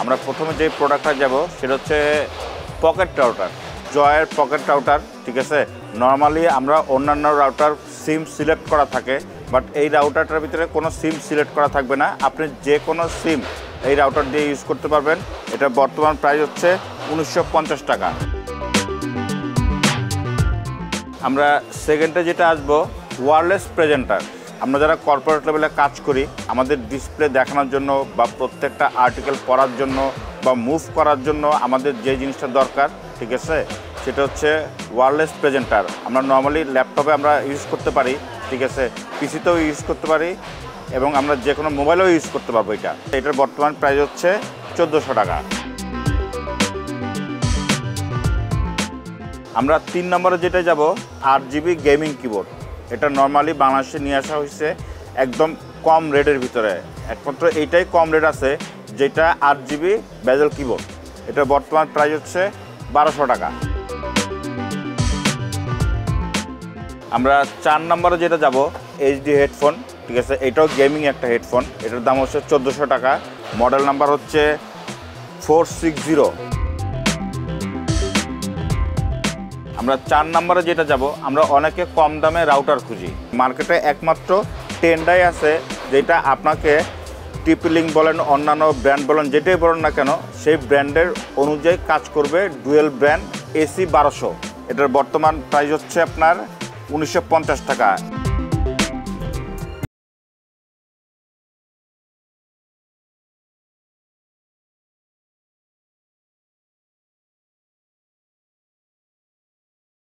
আমরা প্রথমে যে প্রোডাক্টটা যাব সেটা হচ্ছে পকেট রাউটার, জয়ের পকেট রাউটার। ঠিক আছে, নর্মালি আমরা অন্যান্য রাউটার সিম সিলেক্ট করা থাকে, বাট এই রাউটারটার ভিতরে কোনো সিম সিলেক্ট করা থাকবে না। আপনি যে কোনো সিম এই রাউটার দিয়ে ইউজ করতে পারবেন। এটা বর্তমান প্রাইস হচ্ছে 1950 টাকা। আমরা সেকেন্ডে যেটা আসবো ওয়্যারলেস প্রেজেন্টার। আমরা যারা কর্পোরেট লেভেলে কাজ করি, আমাদের ডিসপ্লে দেখানোর জন্য বা প্রত্যেকটা আর্টিকেল পড়ার জন্য বা মুভ করার জন্য আমাদের যে জিনিসটা দরকার, ঠিক আছে, সেটা হচ্ছে ওয়্যারলেস প্রেজেন্টার। আমরা নর্মালি ল্যাপটপে আমরা ইউজ করতে পারি, ঠিক আছে, পিসিতেও ইউজ করতে পারি এবং আমরা যে কোনো মোবাইলেও ইউজ করতে পারবো। এটার বর্তমান প্রাইস হচ্ছে 1400 টাকা। আমরা 3 নম্বরে যেটা যাব 8GB গেমিং কিবোর্ড। এটা নর্মালি বাংলাদেশে নিয়ে আসা হয়েছে একদম কম রেটের ভিতরে। একমাত্র এইটাই কম রেট আছে যেটা 8GB বেজেল কিবোর্ড। এটার বর্তমান প্রাইস হচ্ছে 1200 টাকা। আমরা 4 নম্বরে যেটা যাব এইচডি হেডফোন। ঠিক আছে, এটাও গেমিং একটা হেডফোন। এটার দাম হচ্ছে 1400 টাকা। মডেল নাম্বার হচ্ছে 460। আমরা 4 নম্বরে যেটা যাব, আমরা অনেকে কম দামে রাউটার খুঁজি। মার্কেটে একমাত্র টেন্ডাই আছে যেটা আপনাকে টিপি-লিংক বলেন, অন্যান্য ব্র্যান্ড বলেন, যেটাই বলেন না কেন, সেই ব্র্যান্ডের অনুযায়ী কাজ করবে। Dual brand AC 1200। এটার বর্তমান প্রাইস হচ্ছে আপনার 1950 টাকা।